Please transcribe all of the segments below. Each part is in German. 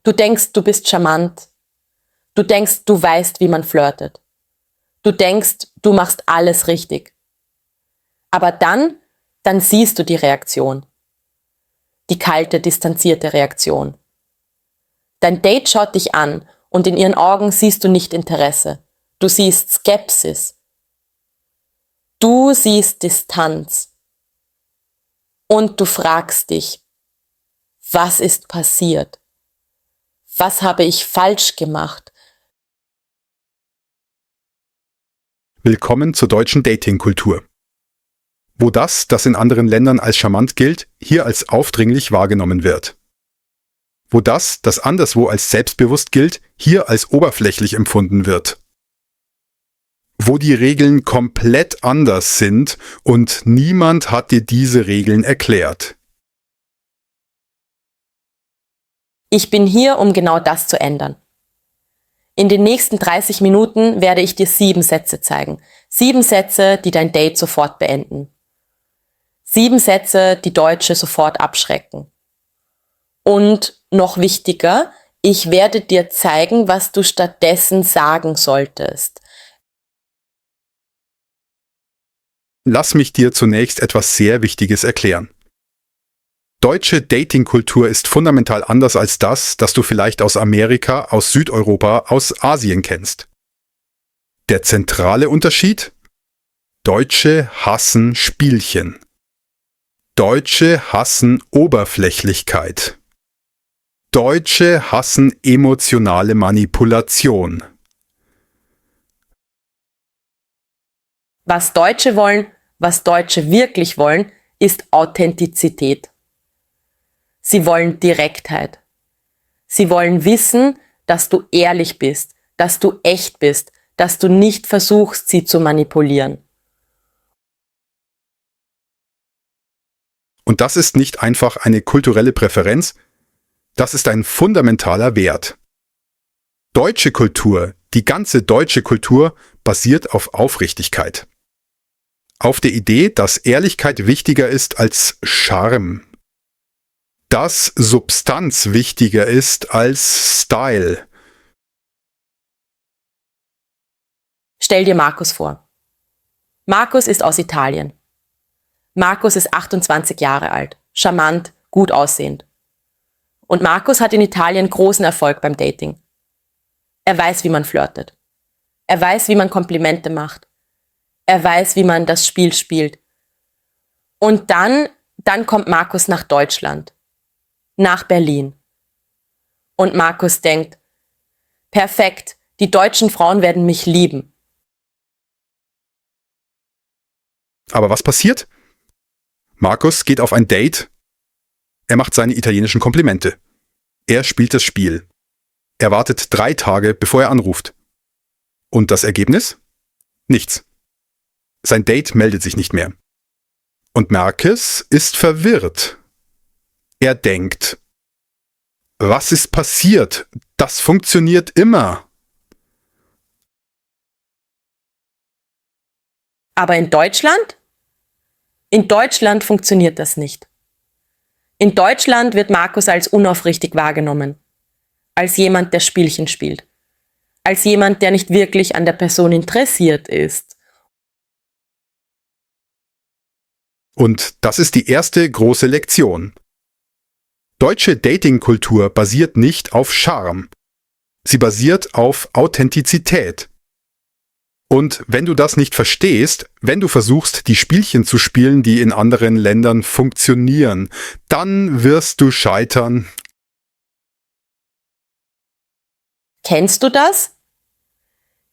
Du denkst, du bist charmant. Du denkst, du weißt, wie man flirtet. Du denkst, du machst alles richtig. Aber dann siehst du die Reaktion. Die kalte, distanzierte Reaktion. Dein Date schaut dich an und in ihren Augen siehst du nicht Interesse. Du siehst Skepsis. Du siehst Distanz. Und du fragst dich, was ist passiert? Was habe ich falsch gemacht? Willkommen zur deutschen Dating-Kultur. Wo das in anderen Ländern als charmant gilt, hier als aufdringlich wahrgenommen wird. Wo das anderswo als selbstbewusst gilt, hier als oberflächlich empfunden wird. Wo die Regeln komplett anders sind und niemand hat dir diese Regeln erklärt. Ich bin hier, um genau das zu ändern. In den nächsten 30 Minuten werde ich dir 7 Sätze zeigen. 7 Sätze, die dein Date sofort beenden. 7 Sätze, die Deutsche sofort abschrecken. Und noch wichtiger, ich werde dir zeigen, was du stattdessen sagen solltest. Lass mich dir zunächst etwas sehr Wichtiges erklären. Deutsche Datingkultur ist fundamental anders als das du vielleicht aus Amerika, aus Südeuropa, aus Asien kennst. Der zentrale Unterschied? Deutsche hassen Spielchen. Deutsche hassen Oberflächlichkeit. Deutsche hassen emotionale Manipulation. Was Deutsche wollen, was Deutsche wirklich wollen, ist Authentizität. Sie wollen Direktheit. Sie wollen wissen, dass du ehrlich bist, dass du echt bist, dass du nicht versuchst, sie zu manipulieren. Und das ist nicht einfach eine kulturelle Präferenz, das ist ein fundamentaler Wert. Deutsche Kultur, die ganze deutsche Kultur, basiert auf Aufrichtigkeit. Auf der Idee, dass Ehrlichkeit wichtiger ist als Charme. Dass Substanz wichtiger ist als Style. Stell dir Markus vor. Markus ist aus Italien. Markus ist 28 Jahre alt, charmant, gut aussehend. Und Markus hat in Italien großen Erfolg beim Dating. Er weiß, wie man flirtet. Er weiß, wie man Komplimente macht. Er weiß, wie man das Spiel spielt. Und dann kommt Markus nach Deutschland. Nach Berlin. Und Markus denkt, perfekt, die deutschen Frauen werden mich lieben. Aber was passiert? Markus geht auf ein Date. Er macht seine italienischen Komplimente. Er spielt das Spiel. Er wartet 3 Tage, bevor er anruft. Und das Ergebnis? Nichts. Sein Date meldet sich nicht mehr. Und Markus ist verwirrt. Er denkt, was ist passiert? Das funktioniert immer. Aber in Deutschland? In Deutschland funktioniert das nicht. In Deutschland wird Markus als unaufrichtig wahrgenommen. Als jemand, der Spielchen spielt. Als jemand, der nicht wirklich an der Person interessiert ist. Und das ist die erste große Lektion. Deutsche Datingkultur basiert nicht auf Charme. Sie basiert auf Authentizität. Und wenn du das nicht verstehst, wenn du versuchst, die Spielchen zu spielen, die in anderen Ländern funktionieren, dann wirst du scheitern. Kennst du das?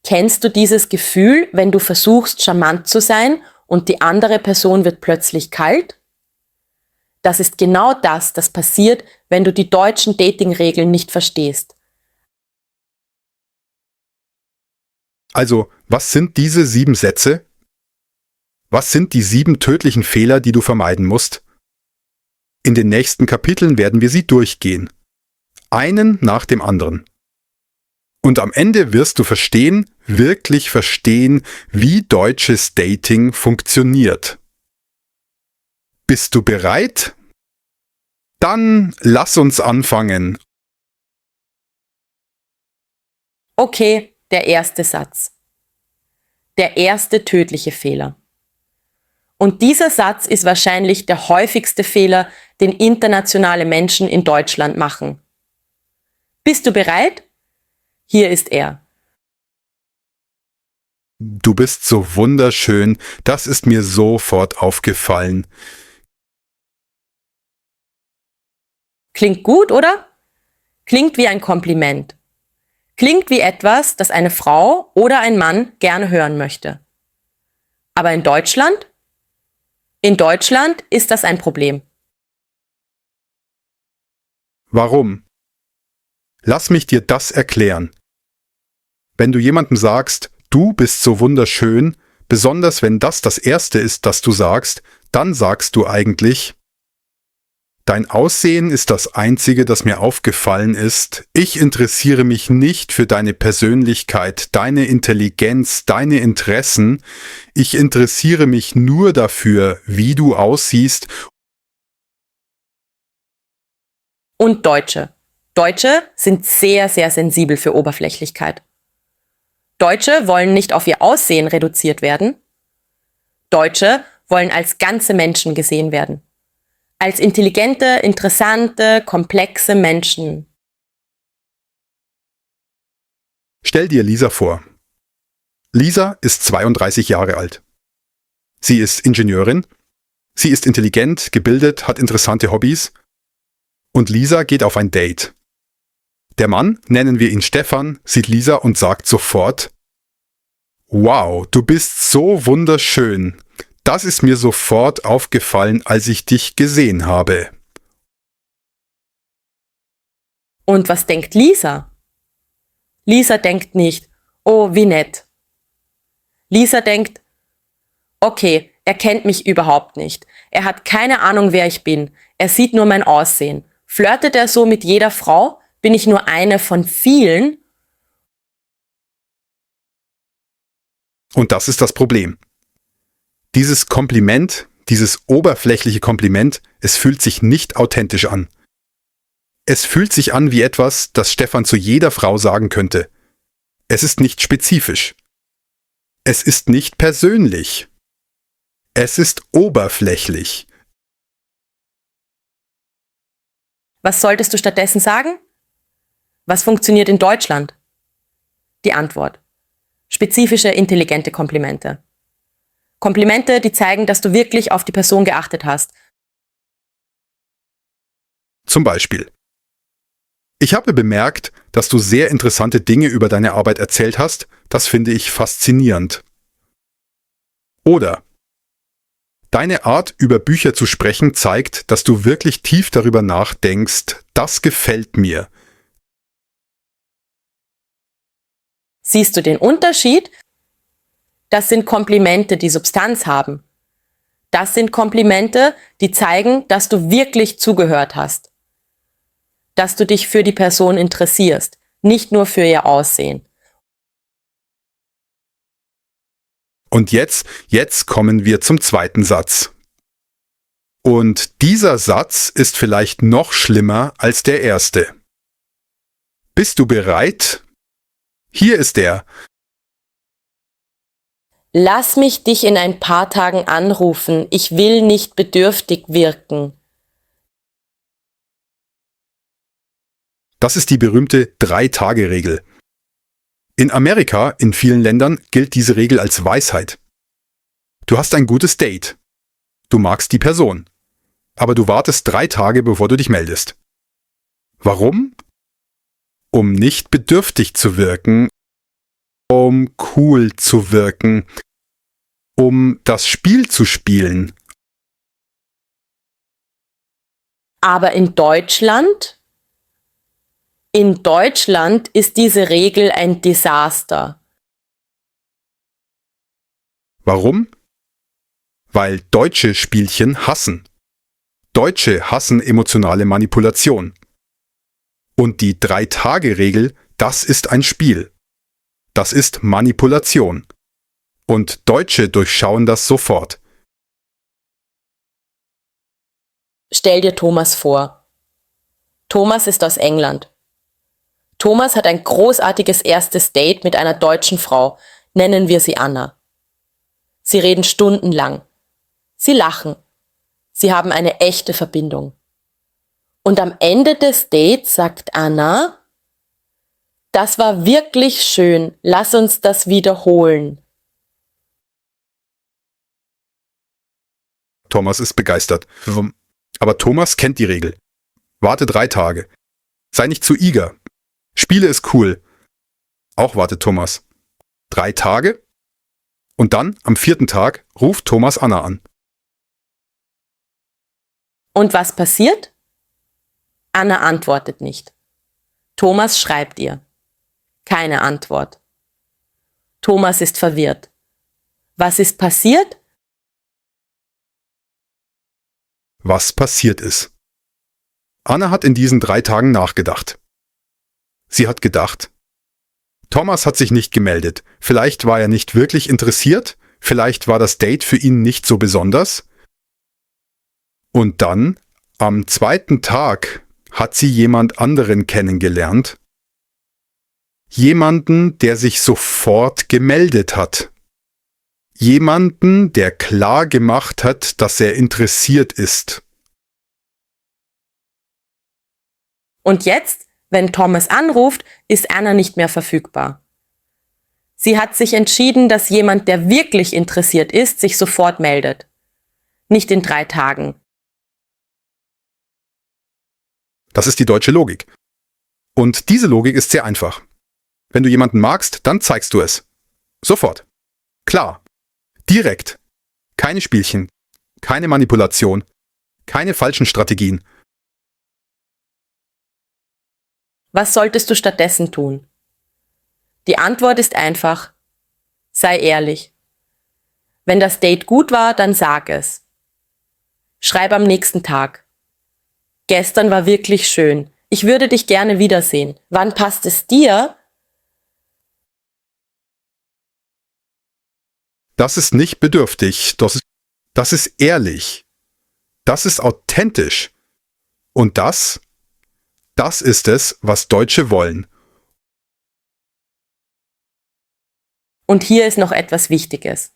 Kennst du dieses Gefühl, wenn du versuchst, charmant zu sein und die andere Person wird plötzlich kalt? Das ist genau das passiert, wenn du die deutschen Dating-Regeln nicht verstehst. Also, was sind diese 7 Sätze? Was sind die 7 tödlichen Fehler, die du vermeiden musst? In den nächsten Kapiteln werden wir sie durchgehen. Einen nach dem anderen. Und am Ende wirst du verstehen, wirklich verstehen, wie deutsches Dating funktioniert. Bist du bereit? Dann lass uns anfangen. Okay, der erste Satz. Der erste tödliche Fehler. Und dieser Satz ist wahrscheinlich der häufigste Fehler, den internationale Menschen in Deutschland machen. Bist du bereit? Hier ist er. Du bist so wunderschön, das ist mir sofort aufgefallen. Klingt gut, oder? Klingt wie ein Kompliment. Klingt wie etwas, das eine Frau oder ein Mann gerne hören möchte. Aber in Deutschland? In Deutschland ist das ein Problem. Warum? Lass mich dir das erklären. Wenn du jemandem sagst, du bist so wunderschön, besonders wenn das das Erste ist, das du sagst, dann sagst du eigentlich, dein Aussehen ist das Einzige, das mir aufgefallen ist. Ich interessiere mich nicht für deine Persönlichkeit, deine Intelligenz, deine Interessen. Ich interessiere mich nur dafür, wie du aussiehst. Und Deutsche. Deutsche sind sehr, sehr sensibel für Oberflächlichkeit. Deutsche wollen nicht auf ihr Aussehen reduziert werden. Deutsche wollen als ganze Menschen gesehen werden. Als intelligente, interessante, komplexe Menschen. Stell dir Lisa vor. Lisa ist 32 Jahre alt. Sie ist Ingenieurin, sie ist intelligent, gebildet, hat interessante Hobbys und Lisa geht auf ein Date. Der Mann, nennen wir ihn Stefan, sieht Lisa und sagt sofort, wow, du bist so wunderschön. Das ist mir sofort aufgefallen, als ich dich gesehen habe. Und was denkt Lisa? Lisa denkt nicht, oh, wie nett. Lisa denkt, okay, er kennt mich überhaupt nicht. Er hat keine Ahnung, wer ich bin. Er sieht nur mein Aussehen. Flirtet er so mit jeder Frau? Bin ich nur eine von vielen? Und das ist das Problem. Dieses Kompliment, dieses oberflächliche Kompliment, es fühlt sich nicht authentisch an. Es fühlt sich an wie etwas, das Stefan zu jeder Frau sagen könnte. Es ist nicht spezifisch. Es ist nicht persönlich. Es ist oberflächlich. Was solltest du stattdessen sagen? Was funktioniert in Deutschland? Die Antwort. Spezifische, intelligente Komplimente. Komplimente, die zeigen, dass du wirklich auf die Person geachtet hast. Zum Beispiel: Ich habe bemerkt, dass du sehr interessante Dinge über deine Arbeit erzählt hast. Das finde ich faszinierend. Oder: Deine Art, über Bücher zu sprechen, zeigt, dass du wirklich tief darüber nachdenkst. Das gefällt mir. Siehst du den Unterschied? Das sind Komplimente, die Substanz haben. Das sind Komplimente, die zeigen, dass du wirklich zugehört hast. Dass du dich für die Person interessierst, nicht nur für ihr Aussehen. Und jetzt kommen wir zum zweiten Satz. Und dieser Satz ist vielleicht noch schlimmer als der erste. Bist du bereit? Hier ist er. Lass mich dich in ein paar Tagen anrufen. Ich will nicht bedürftig wirken. Das ist die berühmte 3-Tage-Regel. In Amerika, in vielen Ländern, gilt diese Regel als Weisheit. Du hast ein gutes Date. Du magst die Person. Aber du wartest 3 Tage, bevor du dich meldest. Warum? Um nicht bedürftig zu wirken, um cool zu wirken, um das Spiel zu spielen. Aber in Deutschland ist diese Regel ein Desaster. Warum? Weil Deutsche Spielchen hassen. Deutsche hassen emotionale Manipulation. Und die 3-Tage-Regel, das ist ein Spiel. Das ist Manipulation. Und Deutsche durchschauen das sofort. Stell dir Thomas vor. Thomas ist aus England. Thomas hat ein großartiges erstes Date mit einer deutschen Frau, nennen wir sie Anna. Sie reden stundenlang. Sie lachen. Sie haben eine echte Verbindung. Und am Ende des Dates sagt Anna: Das war wirklich schön, lass uns das wiederholen. Thomas ist begeistert. Aber Thomas kennt die Regel. Warte 3 Tage. Sei nicht zu eager. Spiele ist cool. Auch wartet Thomas. 3 Tage? Und dann, am 4. Tag, ruft Thomas Anna an. Und was passiert? Anna antwortet nicht. Thomas schreibt ihr. Keine Antwort. Thomas ist verwirrt. Was ist passiert? Was passiert ist. Anna hat in diesen 3 Tagen nachgedacht. Sie hat gedacht, Thomas hat sich nicht gemeldet. Vielleicht war er nicht wirklich interessiert, vielleicht war das Date für ihn nicht so besonders. Und dann, am 2. Tag, hat sie jemand anderen kennengelernt. Jemanden, der sich sofort gemeldet hat. Jemanden, der klar gemacht hat, dass er interessiert ist. Und jetzt, wenn Thomas anruft, ist Anna nicht mehr verfügbar. Sie hat sich entschieden, dass jemand, der wirklich interessiert ist, sich sofort meldet. Nicht in 3 Tagen. Das ist die deutsche Logik. Und diese Logik ist sehr einfach. Wenn du jemanden magst, dann zeigst du es. Sofort. Klar. Direkt. Keine Spielchen. Keine Manipulation. Keine falschen Strategien. Was solltest du stattdessen tun? Die Antwort ist einfach: Sei ehrlich. Wenn das Date gut war, dann sag es. Schreib am nächsten Tag: Gestern war wirklich schön. Ich würde dich gerne wiedersehen. Wann passt es dir? Das ist nicht bedürftig. Das ist ehrlich. Das ist authentisch. Und das ist es, was Deutsche wollen. Und hier ist noch etwas Wichtiges.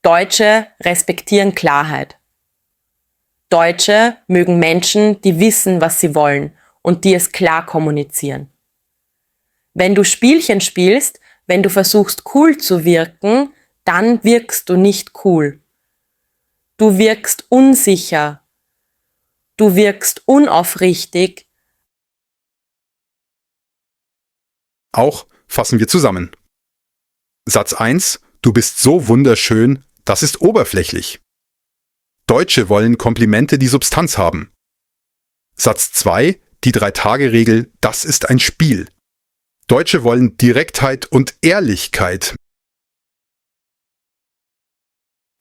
Deutsche respektieren Klarheit. Deutsche mögen Menschen, die wissen, was sie wollen und die es klar kommunizieren. Wenn du Spielchen spielst, wenn du versuchst, cool zu wirken, dann wirkst du nicht cool. Du wirkst unsicher. Du wirkst unaufrichtig. Auch fassen wir zusammen. Satz 1: Du bist so wunderschön, das ist oberflächlich. Deutsche wollen Komplimente, die Substanz haben. Satz 2: Die 3-Tage-Regel, das ist ein Spiel. Deutsche wollen Direktheit und Ehrlichkeit.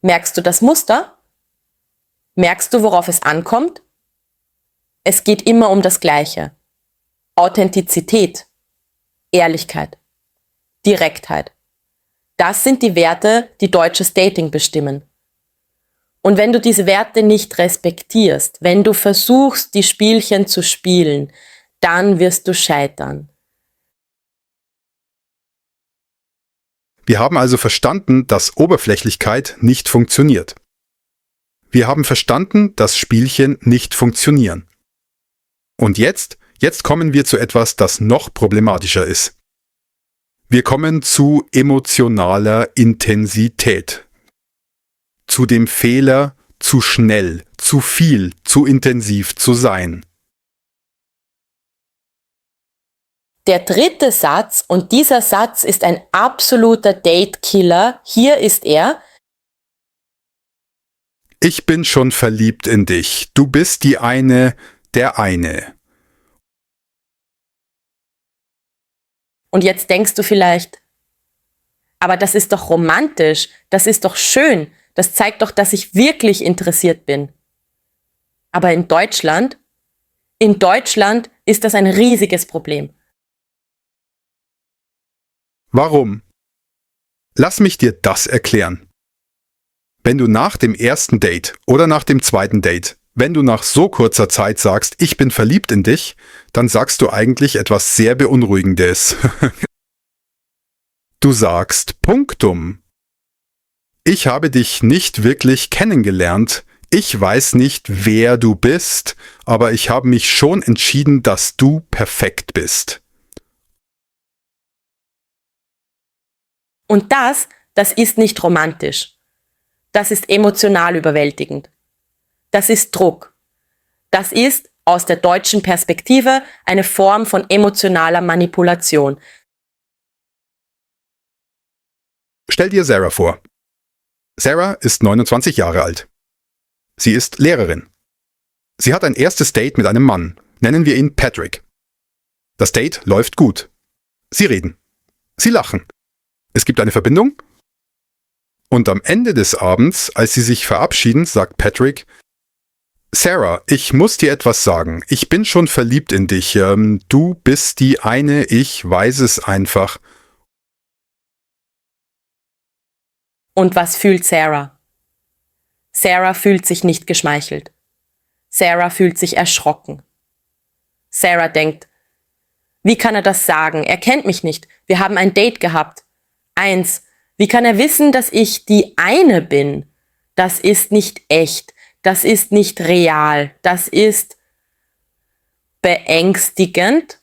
Merkst du das Muster? Merkst du, worauf es ankommt? Es geht immer um das Gleiche. Authentizität, Ehrlichkeit, Direktheit. Das sind die Werte, die deutsches Dating bestimmen. Und wenn du diese Werte nicht respektierst, wenn du versuchst, die Spielchen zu spielen, dann wirst du scheitern. Wir haben also verstanden, dass Oberflächlichkeit nicht funktioniert. Wir haben verstanden, dass Spielchen nicht funktionieren. Und jetzt kommen wir zu etwas, das noch problematischer ist. Wir kommen zu emotionaler Intensität. Zu dem Fehler, zu schnell, zu viel, zu intensiv zu sein. Der 3. Satz, und dieser Satz ist ein absoluter Date-Killer, hier ist er: Ich bin schon verliebt in dich. Du bist die eine, der eine. Und jetzt denkst du vielleicht: Aber das ist doch romantisch, das ist doch schön, das zeigt doch, dass ich wirklich interessiert bin. Aber in Deutschland ist das ein riesiges Problem. Warum? Lass mich dir das erklären. Wenn du nach dem ersten Date oder nach dem zweiten Date Wenn du nach so kurzer Zeit sagst, ich bin verliebt in dich, dann sagst du eigentlich etwas sehr Beunruhigendes. Du sagst Punktum. Ich habe dich nicht wirklich kennengelernt. Ich weiß nicht, wer du bist, aber ich habe mich schon entschieden, dass du perfekt bist. Und das ist nicht romantisch. Das ist emotional überwältigend. Das ist Druck. Das ist aus der deutschen Perspektive eine Form von emotionaler Manipulation. Stell dir Sarah vor. Sarah ist 29 Jahre alt. Sie ist Lehrerin. Sie hat ein erstes Date mit einem Mann. Nennen wir ihn Patrick. Das Date läuft gut. Sie reden. Sie lachen. Es gibt eine Verbindung. Und am Ende des Abends, als sie sich verabschieden, sagt Patrick: Sarah, ich muss dir etwas sagen. Ich bin schon verliebt in dich. Du bist die eine, ich weiß es einfach. Und was fühlt Sarah? Sarah fühlt sich nicht geschmeichelt. Sarah fühlt sich erschrocken. Sarah denkt: Wie kann er das sagen? Er kennt mich nicht. Wir haben ein Date gehabt. Wie kann er wissen, dass ich die eine bin? Das ist nicht echt. Das ist nicht real. Das ist beängstigend.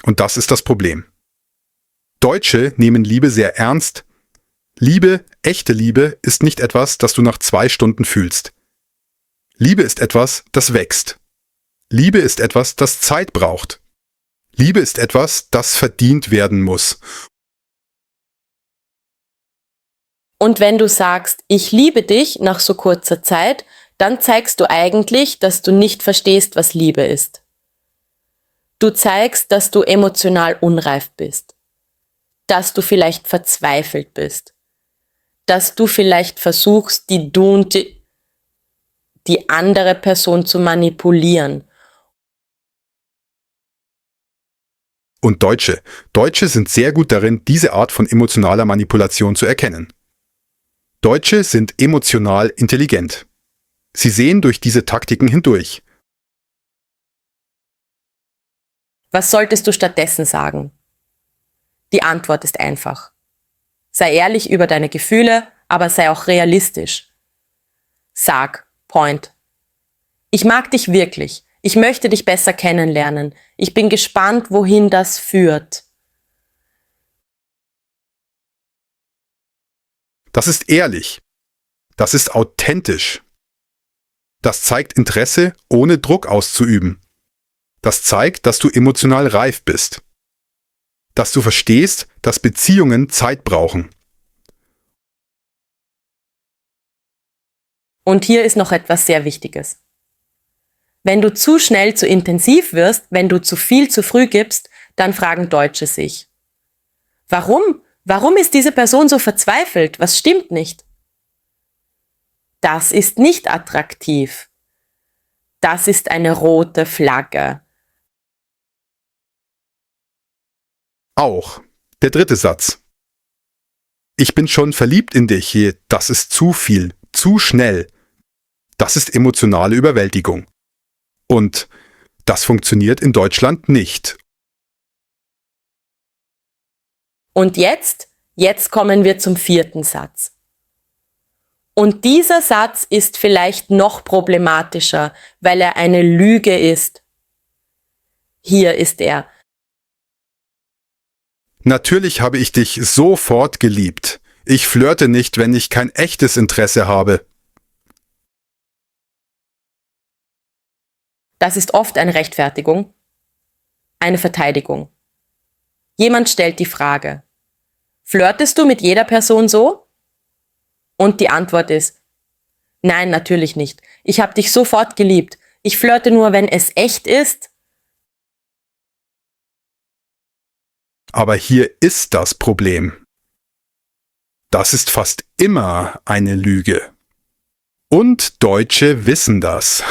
Und das ist das Problem. Deutsche nehmen Liebe sehr ernst. Liebe, echte Liebe, ist nicht etwas, das du nach 2 Stunden fühlst. Liebe ist etwas, das wächst. Liebe ist etwas, das Zeit braucht. Liebe ist etwas, das verdient werden muss. Und wenn du sagst, ich liebe dich nach so kurzer Zeit, dann zeigst du eigentlich, dass du nicht verstehst, was Liebe ist. Du zeigst, dass du emotional unreif bist. Dass du vielleicht verzweifelt bist. Dass du vielleicht versuchst, die andere Person zu manipulieren. Und Deutsche sind sehr gut darin, diese Art von emotionaler Manipulation zu erkennen. Deutsche sind emotional intelligent. Sie sehen durch diese Taktiken hindurch. Was solltest du stattdessen sagen? Die Antwort ist einfach. Sei ehrlich über deine Gefühle, aber sei auch realistisch. Sag, Point: Ich mag dich wirklich. Ich möchte dich besser kennenlernen. Ich bin gespannt, wohin das führt. Das ist ehrlich. Das ist authentisch. Das zeigt Interesse, ohne Druck auszuüben. Das zeigt, dass du emotional reif bist. Dass du verstehst, dass Beziehungen Zeit brauchen. Und hier ist noch etwas sehr Wichtiges. Wenn du zu schnell zu intensiv wirst, wenn du zu viel zu früh gibst, dann fragen Deutsche sich: Warum? Warum ist diese Person so verzweifelt? Was stimmt nicht? Das ist nicht attraktiv. Das ist eine rote Flagge. Auch der 3. Satz. Ich bin schon verliebt in dich. Das ist zu viel, zu schnell. Das ist emotionale Überwältigung. Und das funktioniert in Deutschland nicht. Und jetzt kommen wir zum 4. Satz. Und dieser Satz ist vielleicht noch problematischer, weil er eine Lüge ist. Hier ist er. Natürlich habe ich dich sofort geliebt. Ich flirte nicht, wenn ich kein echtes Interesse habe. Das ist oft eine Rechtfertigung, eine Verteidigung. Jemand stellt die Frage: Flirtest du mit jeder Person so? Und die Antwort ist: Nein, natürlich nicht. Ich habe dich sofort geliebt. Ich flirte nur, wenn es echt ist. Aber hier ist das Problem. Das ist fast immer eine Lüge. Und Deutsche wissen das.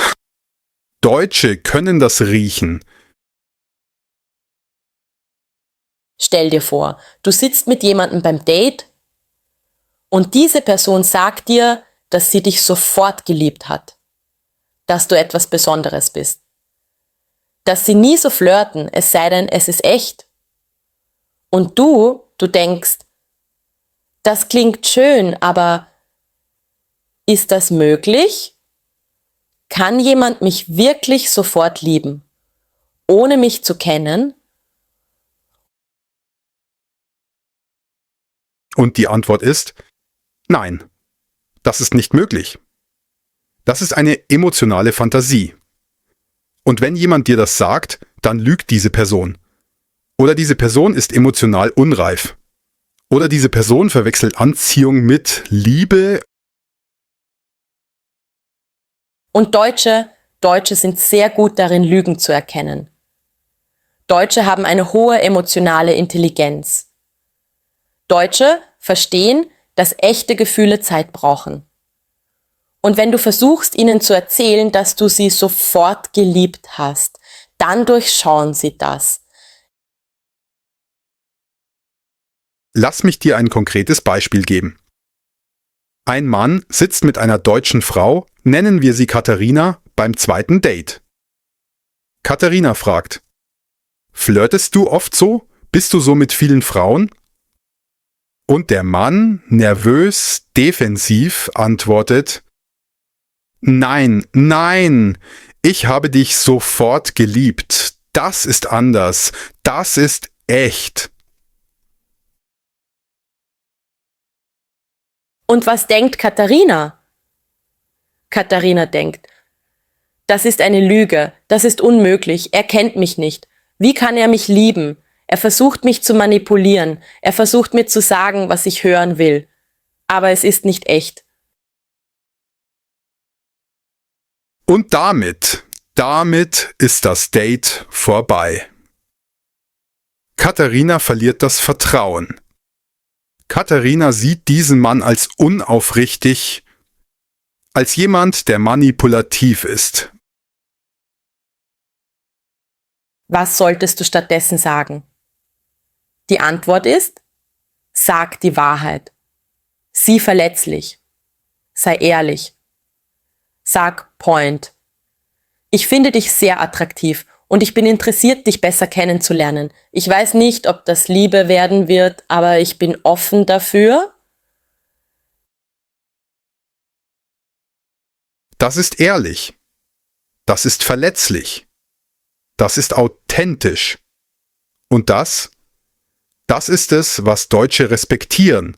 Deutsche können das riechen. Stell dir vor, du sitzt mit jemandem beim Date und diese Person sagt dir, dass sie dich sofort geliebt hat, dass du etwas Besonderes bist, dass sie nie so flirten, es sei denn, es ist echt. Und du denkst, das klingt schön, aber ist das möglich? Kann jemand mich wirklich sofort lieben, ohne mich zu kennen? Und die Antwort ist, nein, das ist nicht möglich. Das ist eine emotionale Fantasie. Und wenn jemand dir das sagt, dann lügt diese Person. Oder diese Person ist emotional unreif. Oder diese Person verwechselt Anziehung mit Liebe. Und Deutsche sind sehr gut darin, Lügen zu erkennen. Deutsche haben eine hohe emotionale Intelligenz. Deutsche verstehen, dass echte Gefühle Zeit brauchen. Und wenn du versuchst, ihnen zu erzählen, dass du sie sofort geliebt hast, dann durchschauen sie das. Lass mich dir ein konkretes Beispiel geben. Ein Mann sitzt mit einer deutschen Frau, nennen wir sie Katharina, beim zweiten Date. Katharina fragt, flirtest du oft so? Bist du so mit vielen Frauen? Und der Mann, nervös, defensiv, antwortet, nein, nein, ich habe dich sofort geliebt. Das ist anders. Das ist echt. Und was denkt Katharina? Katharina denkt, das ist eine Lüge, das ist unmöglich, er kennt mich nicht. Wie kann er mich lieben? Er versucht mich zu manipulieren, er versucht mir zu sagen, was ich hören will. Aber es ist nicht echt. Und damit ist das Date vorbei. Katharina verliert das Vertrauen. Katharina sieht diesen Mann als unaufrichtig, als jemand, der manipulativ ist. Was solltest du stattdessen sagen? Die Antwort ist, sag die Wahrheit. Sieh verletzlich. Sei ehrlich. Sag Point. Ich finde dich sehr attraktiv und ich bin interessiert, dich besser kennenzulernen. Ich weiß nicht, ob das Liebe werden wird, aber ich bin offen dafür. Das ist ehrlich. Das ist verletzlich. Das ist authentisch. Und das ist es, was Deutsche respektieren.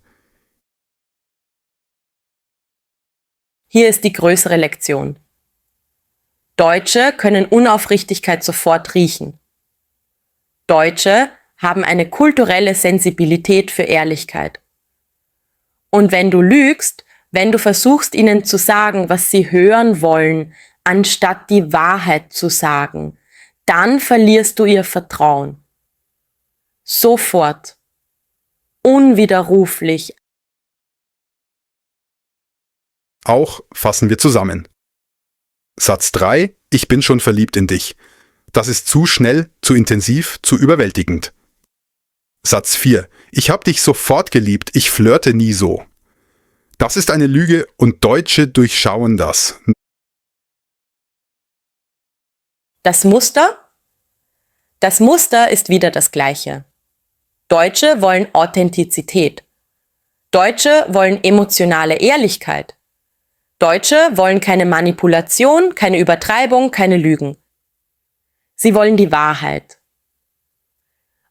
Hier ist die größere Lektion. Deutsche können Unaufrichtigkeit sofort riechen. Deutsche haben eine kulturelle Sensibilität für Ehrlichkeit. Und wenn du lügst, wenn du versuchst, ihnen zu sagen, was sie hören wollen, anstatt die Wahrheit zu sagen, dann verlierst du ihr Vertrauen. Sofort. Unwiderruflich. Auch fassen wir zusammen. Satz 3, ich bin schon verliebt in dich. Das ist zu schnell, zu intensiv, zu überwältigend. Satz 4, ich hab dich sofort geliebt, ich flirte nie so. Das ist eine Lüge und Deutsche durchschauen das. Das Muster? Das Muster ist wieder das gleiche. Deutsche wollen Authentizität. Deutsche wollen emotionale Ehrlichkeit. Deutsche wollen keine Manipulation, keine Übertreibung, keine Lügen. Sie wollen die Wahrheit.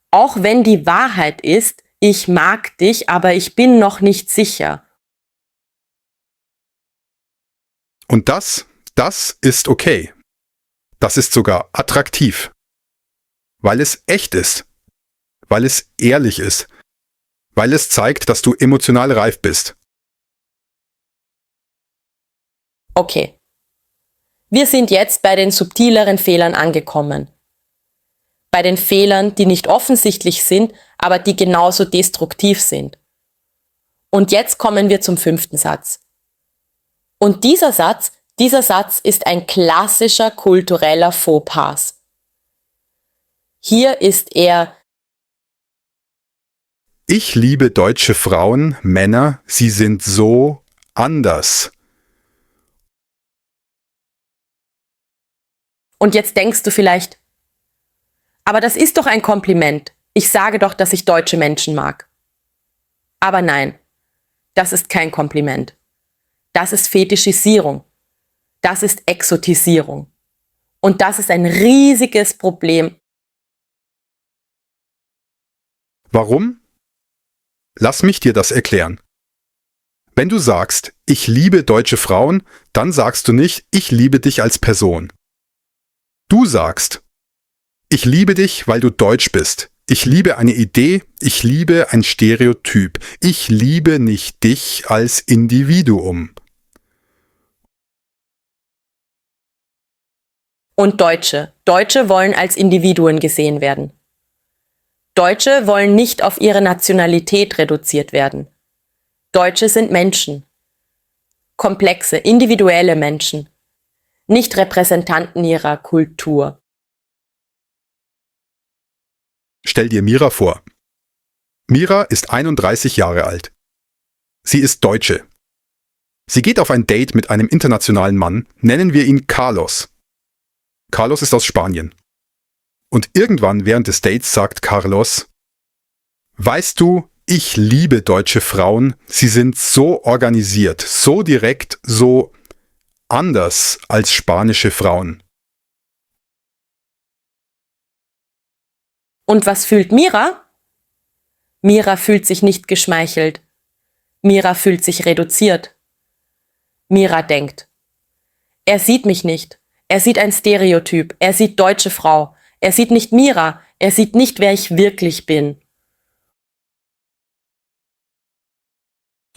Auch wenn die Wahrheit ist, ich mag dich, aber ich bin noch nicht sicher. Und das ist okay. Das ist sogar attraktiv. Weil es echt ist. Weil es ehrlich ist. Weil es zeigt, dass du emotional reif bist. Okay. Wir sind jetzt bei den subtileren Fehlern angekommen. Bei den Fehlern, die nicht offensichtlich sind, aber die genauso destruktiv sind. Und jetzt kommen wir zum 5. Satz. Und dieser Satz ist ein klassischer kultureller Fauxpas. Hier ist er: Ich liebe deutsche Frauen, Männer, sie sind so anders. Und jetzt denkst du vielleicht, aber das ist doch ein Kompliment. Ich sage doch, dass ich deutsche Menschen mag. Aber nein, das ist kein Kompliment. Das ist Fetischisierung. Das ist Exotisierung. Und das ist ein riesiges Problem. Warum? Lass mich dir das erklären. Wenn du sagst, ich liebe deutsche Frauen, dann sagst du nicht, ich liebe dich als Person. Du sagst, ich liebe dich, weil du deutsch bist. Ich liebe eine Idee, ich liebe ein Stereotyp. Ich liebe nicht dich als Individuum. Und Deutsche. Deutsche wollen als Individuen gesehen werden. Deutsche wollen nicht auf ihre Nationalität reduziert werden. Deutsche sind Menschen. Komplexe, individuelle Menschen. Nicht Repräsentanten ihrer Kultur. Stell dir Mira vor. Mira ist 31 Jahre alt. Sie ist Deutsche. Sie geht auf ein Date mit einem internationalen Mann, nennen wir ihn Carlos. Carlos ist aus Spanien. Und irgendwann während des Dates sagt Carlos, weißt du, ich liebe deutsche Frauen, sie sind so organisiert, so direkt, so anders als spanische Frauen. Und was fühlt Mira? Mira fühlt sich nicht geschmeichelt. Mira fühlt sich reduziert. Mira denkt, er sieht mich nicht. Er sieht ein Stereotyp. Er sieht deutsche Frau. Er sieht nicht Mira. Er sieht nicht, wer ich wirklich bin.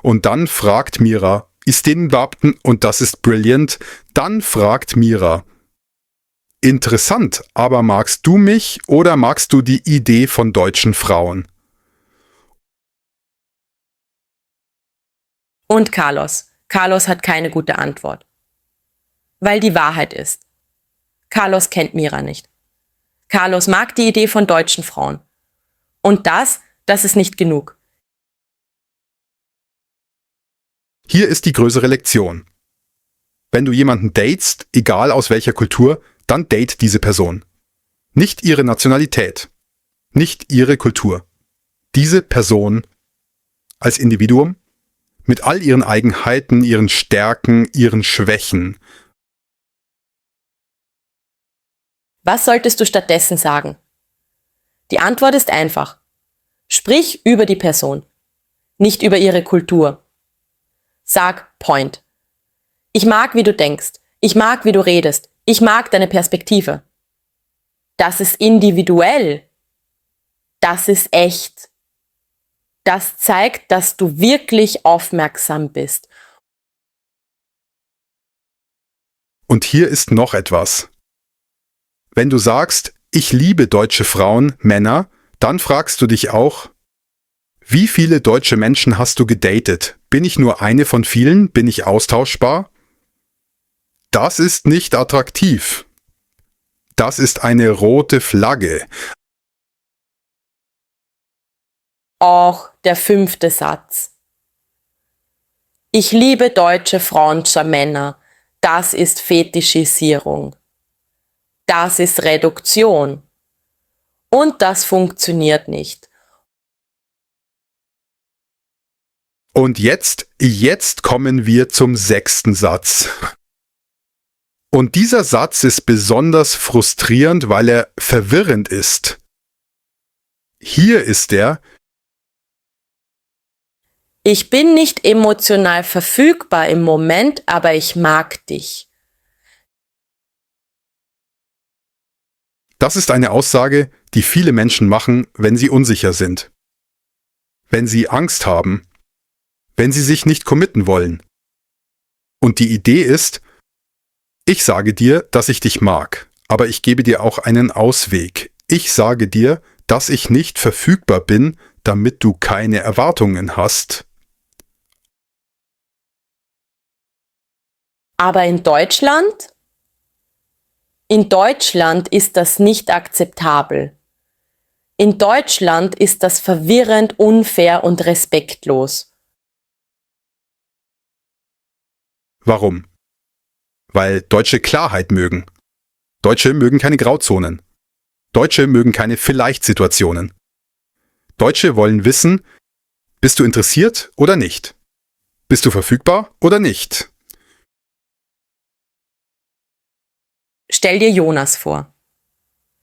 Und dann fragt Mira, ist den Wappen, und das ist brilliant, dann fragt Mira, interessant, aber magst du mich oder magst du die Idee von deutschen Frauen? Und Carlos. Carlos hat keine gute Antwort. Weil die Wahrheit ist. Carlos kennt Mira nicht. Carlos mag die Idee von deutschen Frauen. Und das ist nicht genug. Hier ist die größere Lektion. Wenn du jemanden datest, egal aus welcher Kultur, dann date diese Person. Nicht ihre Nationalität. Nicht ihre Kultur. Diese Person als Individuum mit all ihren Eigenheiten, ihren Stärken, ihren Schwächen. Was solltest du stattdessen sagen? Die Antwort ist einfach. Sprich über die Person, nicht über ihre Kultur. Sag Point. Ich mag, wie du denkst. Ich mag, wie du redest. Ich mag deine Perspektive. Das ist individuell. Das ist echt. Das zeigt, dass du wirklich aufmerksam bist. Und hier ist noch etwas. Wenn du sagst, ich liebe deutsche Frauen, Männer, dann fragst du dich auch, wie viele deutsche Menschen hast du gedatet? Bin ich nur eine von vielen? Bin ich austauschbar? Das ist nicht attraktiv. Das ist eine rote Flagge. Auch der 5. Satz. Ich liebe deutsche Frauen zur Männer. Das ist Fetischisierung. Das ist Reduktion. Und das funktioniert nicht. Und jetzt kommen wir zum 6. Satz. Und dieser Satz ist besonders frustrierend, weil er verwirrend ist. Hier ist er: Ich bin nicht emotional verfügbar im Moment, aber ich mag dich. Das ist eine Aussage, die viele Menschen machen, wenn sie unsicher sind. Wenn sie Angst haben. Wenn sie sich nicht committen wollen. Und die Idee ist, ich sage dir, dass ich dich mag, aber ich gebe dir auch einen Ausweg. Ich sage dir, dass ich nicht verfügbar bin, damit du keine Erwartungen hast. Aber in Deutschland? In Deutschland ist das nicht akzeptabel. In Deutschland ist das verwirrend, unfair und respektlos. Warum? Weil Deutsche Klarheit mögen. Deutsche mögen keine Grauzonen. Deutsche mögen keine Vielleicht-Situationen. Deutsche wollen wissen, bist du interessiert oder nicht? Bist du verfügbar oder nicht? Stell dir Jonas vor.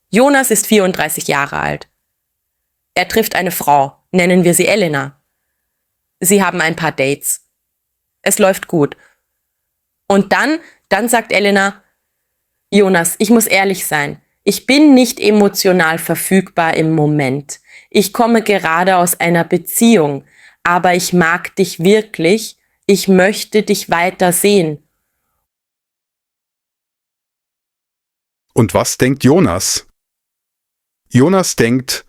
Jonas ist 34 Jahre alt. Er trifft eine Frau, nennen wir sie Elena. Sie haben ein paar Dates. Es läuft gut. Und dann sagt Elena, Jonas, ich muss ehrlich sein. Ich bin nicht emotional verfügbar im Moment. Ich komme gerade aus einer Beziehung, aber ich mag dich wirklich. Ich möchte dich weiter sehen. Und was denkt Jonas? Jonas denkt,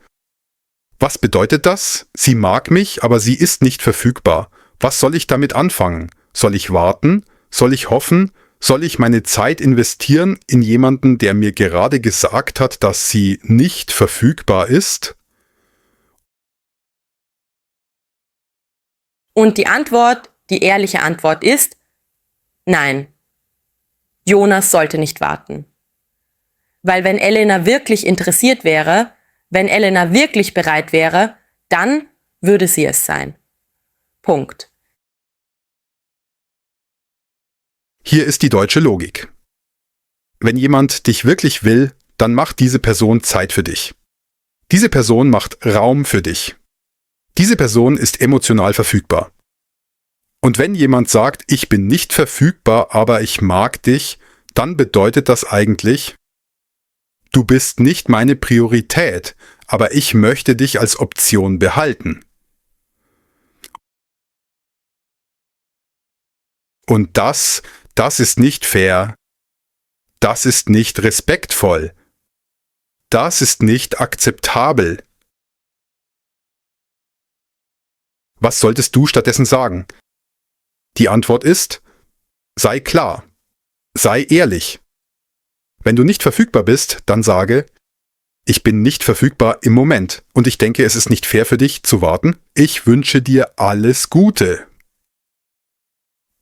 was bedeutet das? Sie mag mich, aber sie ist nicht verfügbar. Was soll ich damit anfangen? Soll ich warten? Soll ich hoffen? Soll ich meine Zeit investieren in jemanden, der mir gerade gesagt hat, dass sie nicht verfügbar ist? Und die ehrliche Antwort ist, nein. Jonas sollte nicht warten. Weil wenn Elena wirklich interessiert wäre, wenn Elena wirklich bereit wäre, dann würde sie es sein. Punkt. Hier ist die deutsche Logik. Wenn jemand dich wirklich will, dann macht diese Person Zeit für dich. Diese Person macht Raum für dich. Diese Person ist emotional verfügbar. Und wenn jemand sagt, ich bin nicht verfügbar, aber ich mag dich, dann bedeutet das eigentlich, du bist nicht meine Priorität, aber ich möchte dich als Option behalten. Und das ist nicht fair. Das ist nicht respektvoll. Das ist nicht akzeptabel. Was solltest du stattdessen sagen? Die Antwort ist, sei klar. Sei ehrlich. Wenn du nicht verfügbar bist, dann sage, ich bin nicht verfügbar im Moment und ich denke, es ist nicht fair für dich zu warten. Ich wünsche dir alles Gute.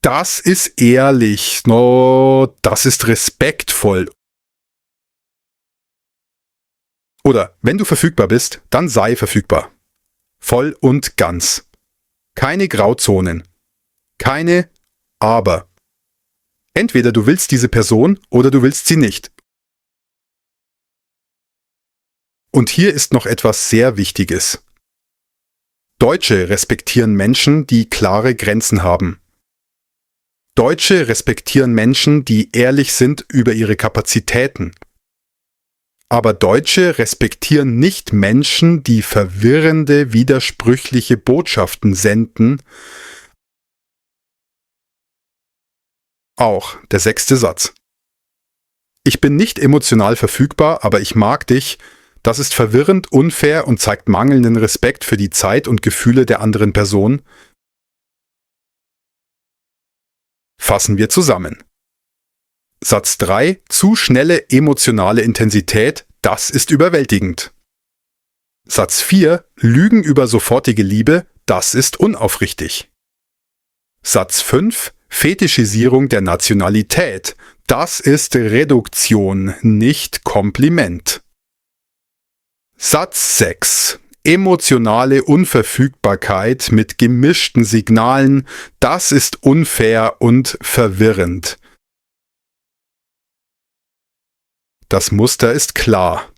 Das ist ehrlich. No, das ist respektvoll. Oder wenn du verfügbar bist, dann sei verfügbar. Voll und ganz. Keine Grauzonen. Keine Aber. Entweder du willst diese Person oder du willst sie nicht. Und hier ist noch etwas sehr Wichtiges. Deutsche respektieren Menschen, die klare Grenzen haben. Deutsche respektieren Menschen, die ehrlich sind über ihre Kapazitäten. Aber Deutsche respektieren nicht Menschen, die verwirrende, widersprüchliche Botschaften senden. Auch der 6. Satz. Ich bin nicht emotional verfügbar, aber ich mag dich. Das ist verwirrend, unfair und zeigt mangelnden Respekt für die Zeit und Gefühle der anderen Person. Fassen wir zusammen. Satz 3. Zu schnelle emotionale Intensität, das ist überwältigend. Satz 4. Lügen über sofortige Liebe, das ist unaufrichtig. Satz 5. Fetischisierung der Nationalität, das ist Reduktion, nicht Kompliment. Satz 6. Emotionale Unverfügbarkeit mit gemischten Signalen, das ist unfair und verwirrend. Das Muster ist klar.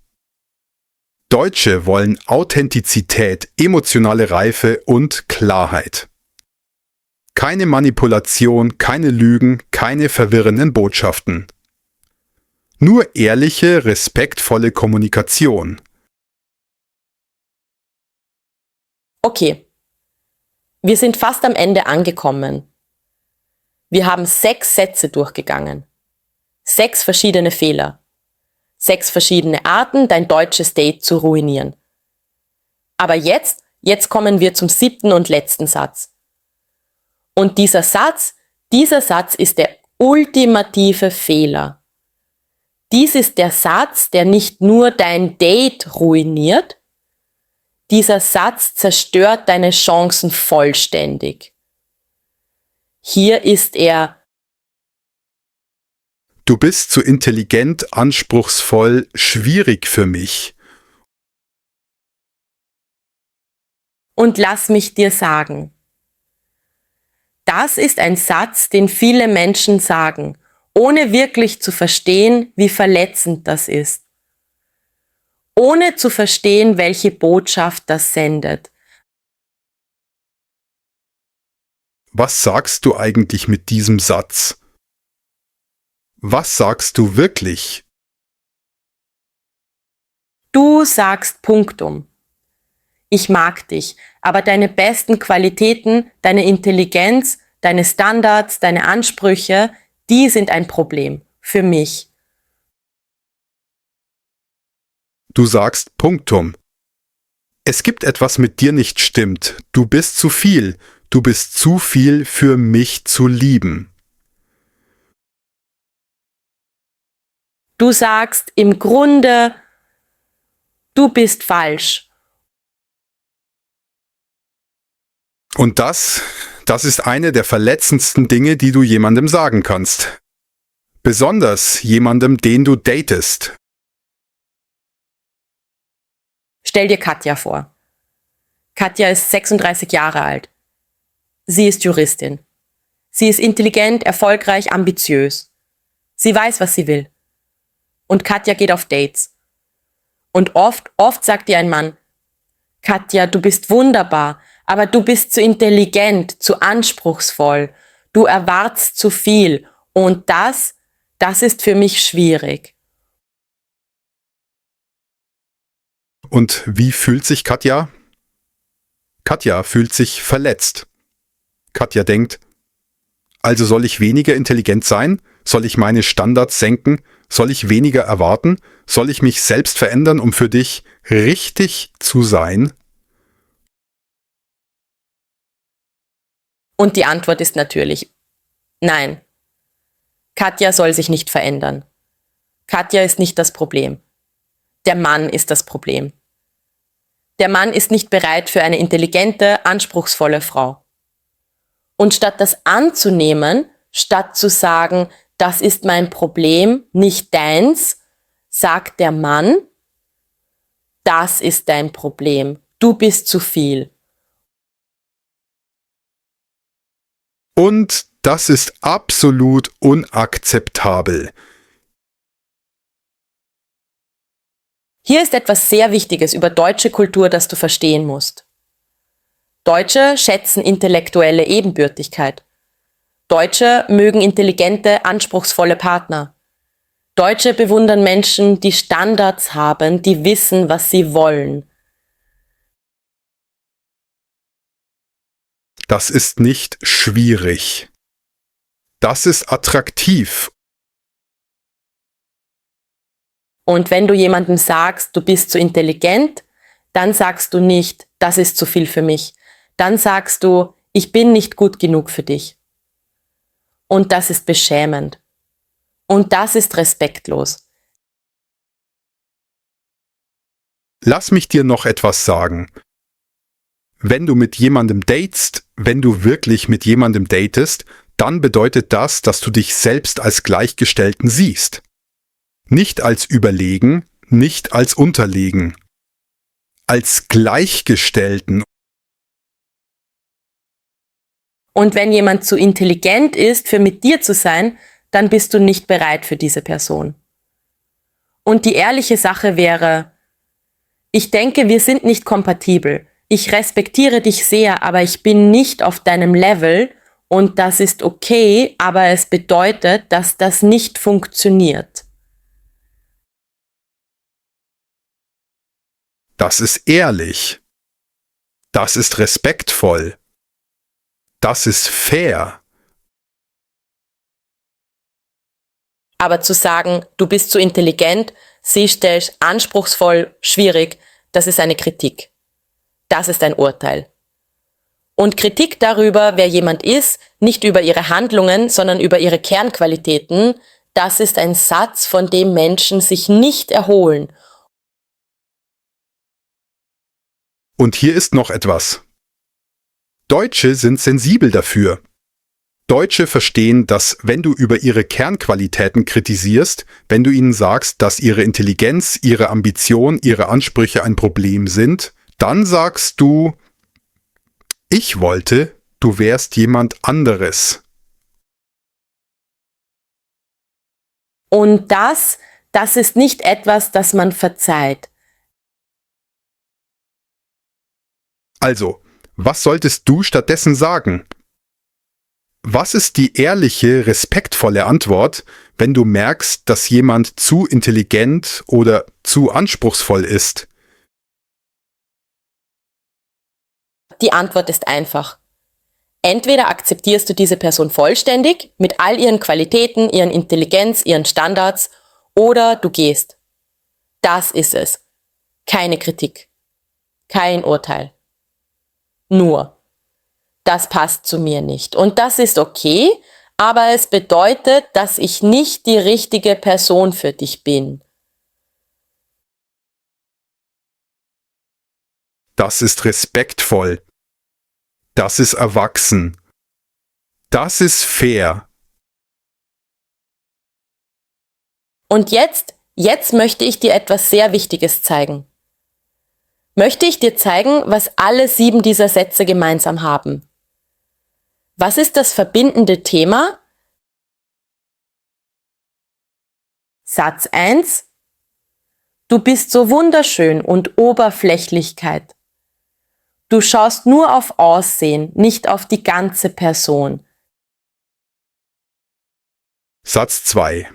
Deutsche wollen Authentizität, emotionale Reife und Klarheit. Keine Manipulation, keine Lügen, keine verwirrenden Botschaften. Nur ehrliche, respektvolle Kommunikation. Okay, wir sind fast am Ende angekommen. Wir haben 6 Sätze durchgegangen. 6 verschiedene Fehler. 6 verschiedene Arten, dein deutsches Date zu ruinieren. Aber jetzt kommen wir zum 7. und letzten Satz. Und dieser Satz ist der ultimative Fehler. Dies ist der Satz, der nicht nur dein Date ruiniert, dieser Satz zerstört deine Chancen vollständig. Hier ist er. Du bist zu intelligent, anspruchsvoll, schwierig für mich. Und lass mich dir sagen. Das ist ein Satz, den viele Menschen sagen, ohne wirklich zu verstehen, wie verletzend das ist. Ohne zu verstehen, welche Botschaft das sendet. Was sagst du eigentlich mit diesem Satz? Was sagst du wirklich? Du sagst Punktum. Ich mag dich, aber deine besten Qualitäten, deine Intelligenz, deine Standards, deine Ansprüche, die sind ein Problem für mich. Du sagst Punktum. Es gibt etwas mit dir nicht stimmt. Du bist zu viel. Du bist zu viel für mich zu lieben. Du sagst im Grunde, du bist falsch. Und das ist eine der verletzendsten Dinge, die du jemandem sagen kannst. Besonders jemandem, den du datest. Stell dir Katja vor. Katja ist 36 Jahre alt. Sie ist Juristin. Sie ist intelligent, erfolgreich, ambitiös. Sie weiß, was sie will. Und Katja geht auf Dates. Und oft sagt ihr ein Mann, Katja, du bist wunderbar, aber du bist zu intelligent, zu anspruchsvoll. Du erwartest zu viel. Und das ist für mich schwierig. Und wie fühlt sich Katja? Katja fühlt sich verletzt. Katja denkt, also soll ich weniger intelligent sein? Soll ich meine Standards senken? Soll ich weniger erwarten? Soll ich mich selbst verändern, um für dich richtig zu sein? Und die Antwort ist natürlich nein. Katja soll sich nicht verändern. Katja ist nicht das Problem. Der Mann ist das Problem. Der Mann ist nicht bereit für eine intelligente, anspruchsvolle Frau. Und statt das anzunehmen, statt zu sagen, das ist mein Problem, nicht deins, sagt der Mann, das ist dein Problem, du bist zu viel. Und das ist absolut unakzeptabel. Hier ist etwas sehr Wichtiges über deutsche Kultur, das du verstehen musst. Deutsche schätzen intellektuelle Ebenbürtigkeit. Deutsche mögen intelligente, anspruchsvolle Partner. Deutsche bewundern Menschen, die Standards haben, die wissen, was sie wollen. Das ist nicht schwierig. Das ist attraktiv. Und wenn du jemandem sagst, du bist zu intelligent, dann sagst du nicht, das ist zu viel für mich. Dann sagst du, ich bin nicht gut genug für dich. Und das ist beschämend. Und das ist respektlos. Lass mich dir noch etwas sagen. Wenn du mit jemandem datest, wenn du wirklich mit jemandem datest, dann bedeutet das, dass du dich selbst als Gleichgestellten siehst. Nicht als überlegen, nicht als unterlegen. Als Gleichgestellten. Und wenn jemand zu intelligent ist, für mit dir zu sein, dann bist du nicht bereit für diese Person. Und die ehrliche Sache wäre, ich denke, wir sind nicht kompatibel. Ich respektiere dich sehr, aber ich bin nicht auf deinem Level und das ist okay, aber es bedeutet, dass das nicht funktioniert. Das ist ehrlich. Das ist respektvoll. Das ist fair. Aber zu sagen, du bist zu intelligent, sie stellst anspruchsvoll, schwierig, das ist eine Kritik. Das ist ein Urteil. Und Kritik darüber, wer jemand ist, nicht über ihre Handlungen, sondern über ihre Kernqualitäten, das ist ein Satz, von dem Menschen sich nicht erholen. Und hier ist noch etwas. Deutsche sind sensibel dafür. Deutsche verstehen, dass wenn du über ihre Kernqualitäten kritisierst, wenn du ihnen sagst, dass ihre Intelligenz, ihre Ambition, ihre Ansprüche ein Problem sind, dann sagst du, ich wollte, du wärst jemand anderes. Und das ist nicht etwas, das man verzeiht. Also, was solltest du stattdessen sagen? Was ist die ehrliche, respektvolle Antwort, wenn du merkst, dass jemand zu intelligent oder zu anspruchsvoll ist? Die Antwort ist einfach. Entweder akzeptierst du diese Person vollständig mit all ihren Qualitäten, ihren Intelligenz, ihren Standards, oder du gehst. Das ist es. Keine Kritik. Kein Urteil. Nur. Das passt zu mir nicht. Und das ist okay, aber es bedeutet, dass ich nicht die richtige Person für dich bin. Das ist respektvoll. Das ist erwachsen. Das ist fair. Und jetzt möchte ich dir etwas sehr Wichtiges zeigen. Möchte ich dir zeigen, was alle 7 dieser Sätze gemeinsam haben. Was ist das verbindende Thema? Satz 1. Du bist so wunderschön und Oberflächlichkeit. Du schaust nur auf Aussehen, nicht auf die ganze Person. Satz 2.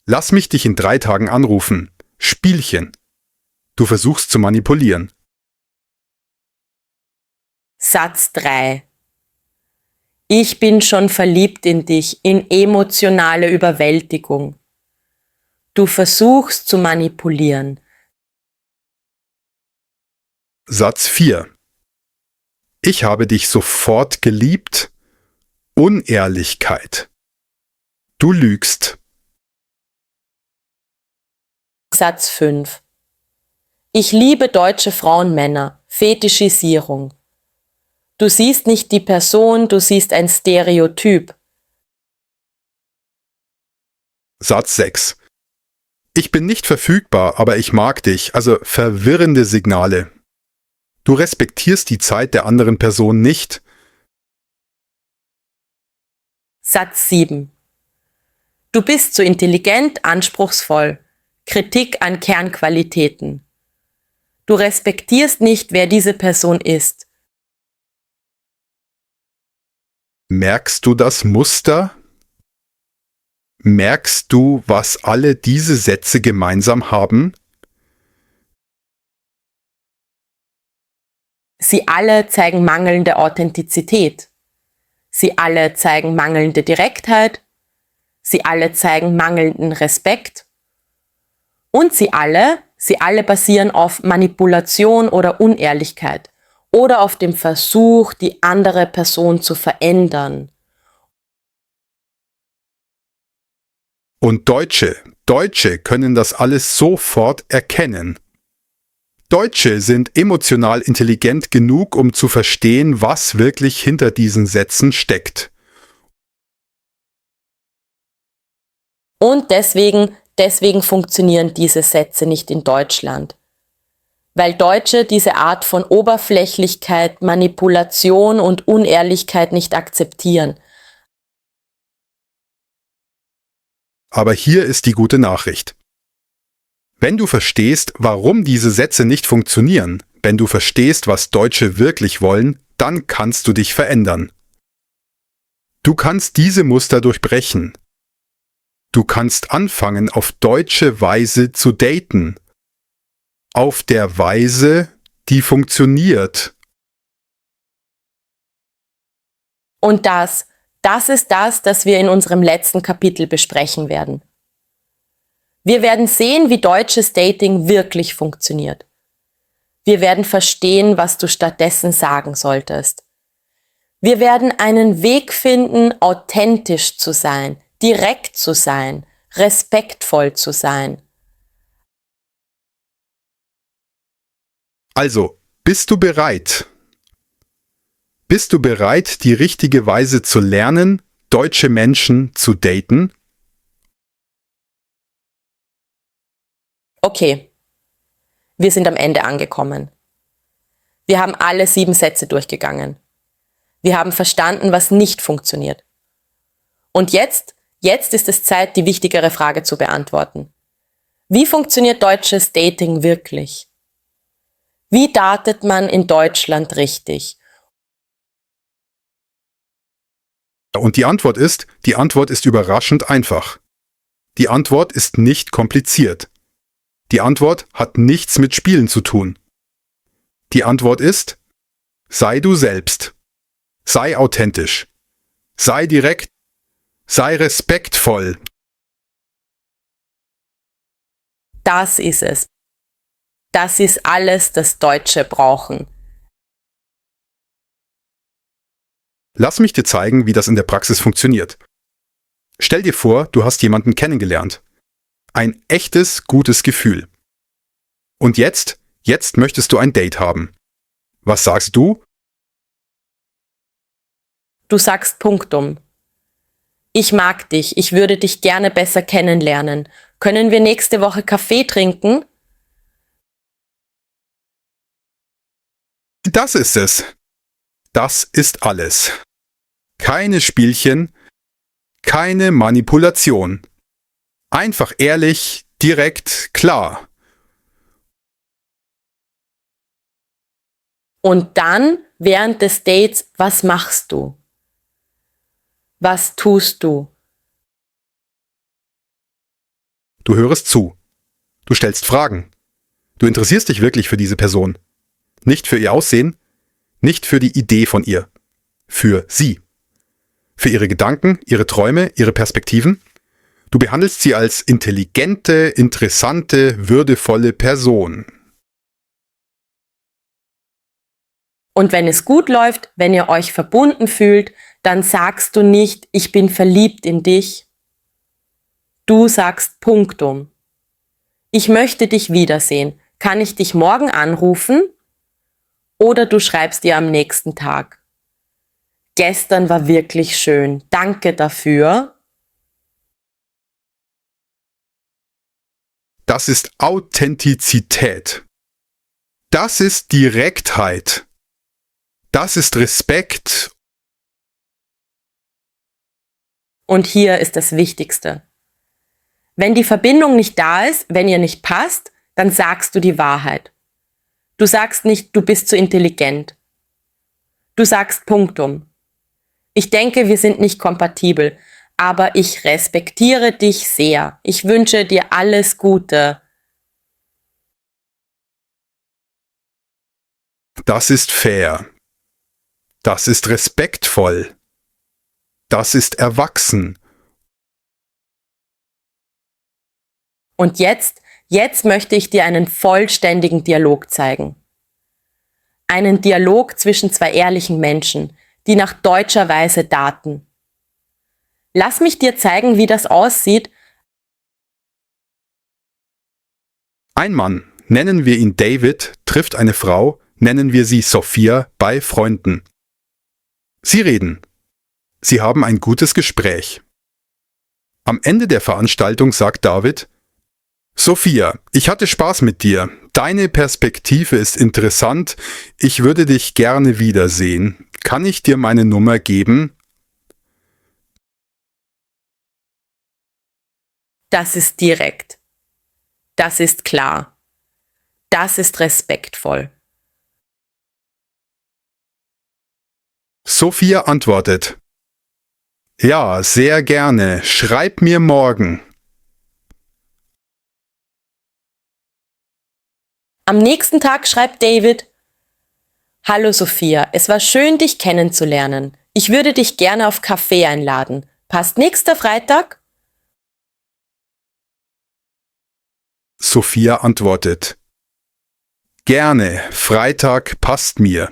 Lass mich dich in 3 Tagen anrufen. Spielchen. Du versuchst zu manipulieren. Satz 3. Ich bin schon verliebt in dich, in emotionale Überwältigung. Du versuchst zu manipulieren. Satz 4. Ich habe dich sofort geliebt. Unehrlichkeit. Du lügst. Satz 5. Ich liebe deutsche Frauenmänner. Fetischisierung. Du siehst nicht die Person, du siehst ein Stereotyp. Satz 6. Ich bin nicht verfügbar, aber ich mag dich, also verwirrende Signale. Du respektierst die Zeit der anderen Person nicht. Satz 7. Du bist zu intelligent, anspruchsvoll. Kritik an Kernqualitäten. Du respektierst nicht, wer diese Person ist. Merkst du das Muster? Merkst du, was alle diese Sätze gemeinsam haben? Sie alle zeigen mangelnde Authentizität. Sie alle zeigen mangelnde Direktheit. Sie alle zeigen mangelnden Respekt. Und sie alle basieren auf Manipulation oder Unehrlichkeit oder auf dem Versuch, die andere Person zu verändern. Und Deutsche können das alles sofort erkennen. Deutsche sind emotional intelligent genug, um zu verstehen, was wirklich hinter diesen Sätzen steckt. Und deswegen funktionieren diese Sätze nicht in Deutschland. Weil Deutsche diese Art von Oberflächlichkeit, Manipulation und Unehrlichkeit nicht akzeptieren. Aber hier ist die gute Nachricht. Wenn du verstehst, warum diese Sätze nicht funktionieren, wenn du verstehst, was Deutsche wirklich wollen, dann kannst du dich verändern. Du kannst diese Muster durchbrechen. Du kannst anfangen, auf deutsche Weise zu daten. Auf der Weise, die funktioniert. Und das ist das wir in unserem letzten Kapitel besprechen werden. Wir werden sehen, wie deutsches Dating wirklich funktioniert. Wir werden verstehen, was du stattdessen sagen solltest. Wir werden einen Weg finden, authentisch zu sein, direkt zu sein, respektvoll zu sein. Also, bist du bereit? Bist du bereit, die richtige Weise zu lernen, deutsche Menschen zu daten? Okay, wir sind am Ende angekommen. Wir haben alle 7 Sätze durchgegangen. Wir haben verstanden, was nicht funktioniert. Und jetzt ist es Zeit, die wichtigere Frage zu beantworten. Wie funktioniert deutsches Dating wirklich? Wie datet man in Deutschland richtig? Und die Antwort ist überraschend einfach. Die Antwort ist nicht kompliziert. Die Antwort hat nichts mit Spielen zu tun. Die Antwort ist: Sei du selbst. Sei authentisch. Sei direkt. Sei respektvoll. Das ist es. Das ist alles, das Deutsche brauchen. Lass mich dir zeigen, wie das in der Praxis funktioniert. Stell dir vor, du hast jemanden kennengelernt. Ein echtes, gutes Gefühl. Und jetzt möchtest du ein Date haben. Was sagst du? Du sagst Punktum. Ich mag dich, ich würde dich gerne besser kennenlernen. Können wir nächste Woche Kaffee trinken? Das ist es. Das ist alles. Keine Spielchen, keine Manipulation. Einfach ehrlich, direkt, klar. Und dann, während des Dates, was machst du? Was tust du? Du hörst zu. Du stellst Fragen. Du interessierst dich wirklich für diese Person. Nicht für ihr Aussehen, nicht für die Idee von ihr. Für sie. Für ihre Gedanken, ihre Träume, ihre Perspektiven. Du behandelst sie als intelligente, interessante, würdevolle Person. Und wenn es gut läuft, wenn ihr euch verbunden fühlt, dann sagst du nicht, ich bin verliebt in dich. Du sagst Punktum. Ich möchte dich wiedersehen. Kann ich dich morgen anrufen? Oder du schreibst ihr am nächsten Tag. Gestern war wirklich schön. Danke dafür. Das ist Authentizität. Das ist Direktheit. Das ist Respekt. Und hier ist das Wichtigste. Wenn die Verbindung nicht da ist, wenn ihr nicht passt, dann sagst du die Wahrheit. Du sagst nicht, du bist zu intelligent. Du sagst Punktum. Ich denke, wir sind nicht kompatibel, aber ich respektiere dich sehr. Ich wünsche dir alles Gute. Das ist fair. Das ist respektvoll. Das ist erwachsen. Und jetzt möchte ich dir einen vollständigen Dialog zeigen. Einen Dialog zwischen 2 ehrlichen Menschen, die nach deutscher Weise daten. Lass mich dir zeigen, wie das aussieht. Ein Mann, nennen wir ihn David, trifft eine Frau, nennen wir sie Sophia, bei Freunden. Sie reden. Sie haben ein gutes Gespräch. Am Ende der Veranstaltung sagt David: Sophia, ich hatte Spaß mit dir. Deine Perspektive ist interessant. Ich würde dich gerne wiedersehen. Kann ich dir meine Nummer geben? Das ist direkt. Das ist klar. Das ist respektvoll. Sophia antwortet: Ja, sehr gerne. Schreib mir morgen. Am nächsten Tag schreibt David: Hallo Sophia, es war schön, dich kennenzulernen. Ich würde dich gerne auf Kaffee einladen. Passt nächster Freitag? Sophia antwortet: Gerne, Freitag passt mir.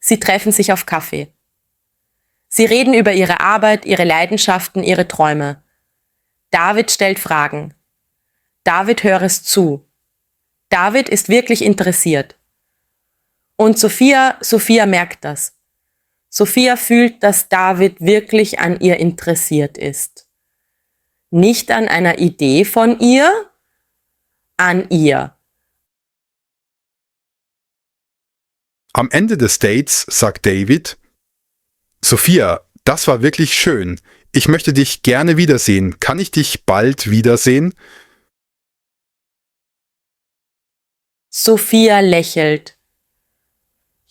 Sie treffen sich auf Kaffee. Sie reden über ihre Arbeit, ihre Leidenschaften, ihre Träume. David stellt Fragen. David hört es zu. David ist wirklich interessiert. Und Sophia merkt das. Sophia fühlt, dass David wirklich an ihr interessiert ist. Nicht an einer Idee von ihr, an ihr. Am Ende des Dates sagt David: Sophia, das war wirklich schön. Ich möchte dich gerne wiedersehen. Kann ich dich bald wiedersehen? Sophia lächelt.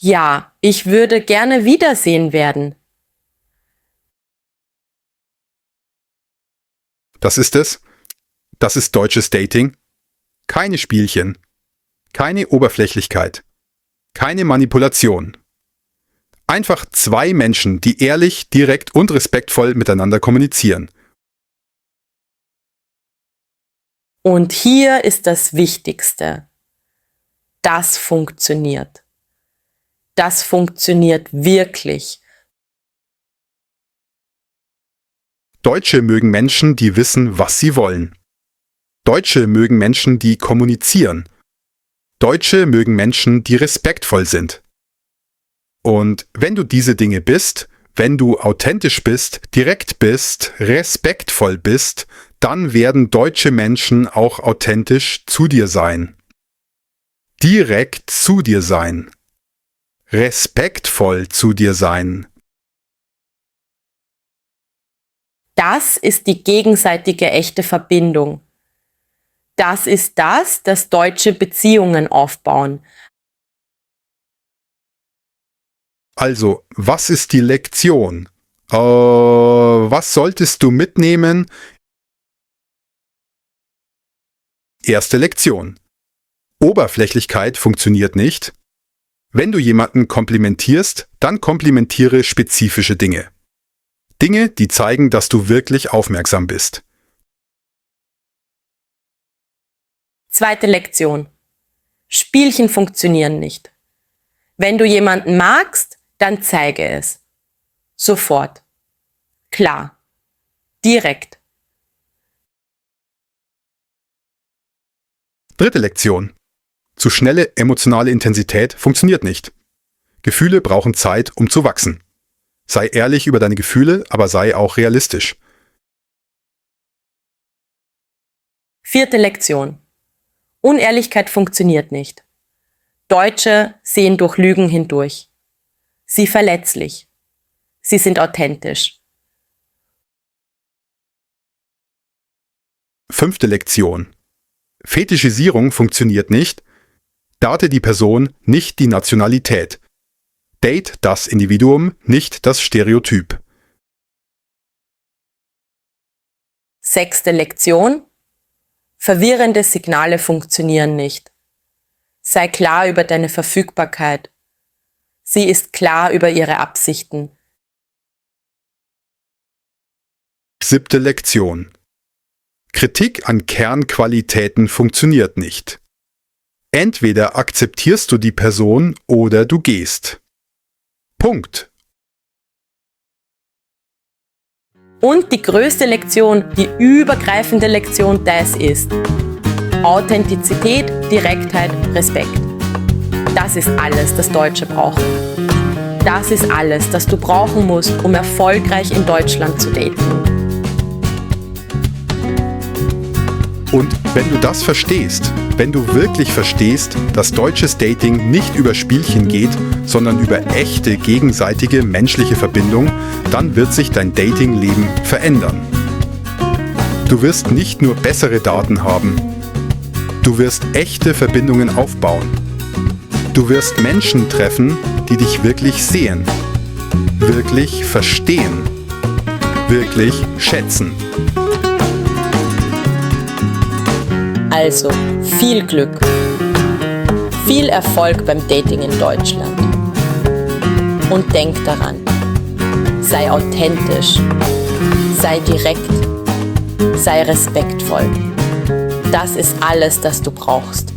Ja, ich würde gerne wiedersehen werden. Das ist es. Das ist deutsches Dating. Keine Spielchen. Keine Oberflächlichkeit. Keine Manipulation. Einfach zwei Menschen, die ehrlich, direkt und respektvoll miteinander kommunizieren. Und hier ist das Wichtigste. Das funktioniert. Das funktioniert wirklich. Deutsche mögen Menschen, die wissen, was sie wollen. Deutsche mögen Menschen, die kommunizieren. Deutsche mögen Menschen, die respektvoll sind. Und wenn du diese Dinge bist, wenn du authentisch bist, direkt bist, respektvoll bist, dann werden deutsche Menschen auch authentisch zu dir sein. Direkt zu dir sein. Respektvoll zu dir sein. Das ist die gegenseitige echte Verbindung. Das ist das, das deutsche Beziehungen aufbauen. Also, was ist die Lektion? Was solltest du mitnehmen? Erste Lektion. Oberflächlichkeit funktioniert nicht. Wenn du jemanden komplimentierst, dann komplimentiere spezifische Dinge. Dinge, die zeigen, dass du wirklich aufmerksam bist. Zweite Lektion. Spielchen funktionieren nicht. Wenn du jemanden magst, dann zeige es. Sofort. Klar. Direkt. Dritte Lektion. Zu schnelle emotionale Intensität funktioniert nicht. Gefühle brauchen Zeit, um zu wachsen. Sei ehrlich über deine Gefühle, aber sei auch realistisch. Vierte Lektion. Unehrlichkeit funktioniert nicht. Deutsche sehen durch Lügen hindurch. Sie verletzlich. Sie sind authentisch. Fünfte Lektion. Fetischisierung funktioniert nicht. Date die Person, nicht die Nationalität. Date das Individuum, nicht das Stereotyp. Sechste Lektion. Verwirrende Signale funktionieren nicht. Sei klar über deine Verfügbarkeit. Sie ist klar über ihre Absichten. Siebte Lektion. Kritik an Kernqualitäten funktioniert nicht. Entweder akzeptierst du die Person oder du gehst. Punkt. Und die größte Lektion, die übergreifende Lektion, das ist Authentizität, Direktheit, Respekt. Das ist alles, das Deutsche braucht. Das ist alles, das du brauchen musst, um erfolgreich in Deutschland zu daten. Und wenn du das verstehst, wenn du wirklich verstehst, dass deutsches Dating nicht über Spielchen geht, sondern über echte gegenseitige menschliche Verbindung, dann wird sich dein Datingleben verändern. Du wirst nicht nur bessere Daten haben, du wirst echte Verbindungen aufbauen. Du wirst Menschen treffen, die dich wirklich sehen, wirklich verstehen, wirklich schätzen. Also, viel Glück, viel Erfolg beim Dating in Deutschland. Und denk daran, sei authentisch, sei direkt, sei respektvoll. Das ist alles, das du brauchst.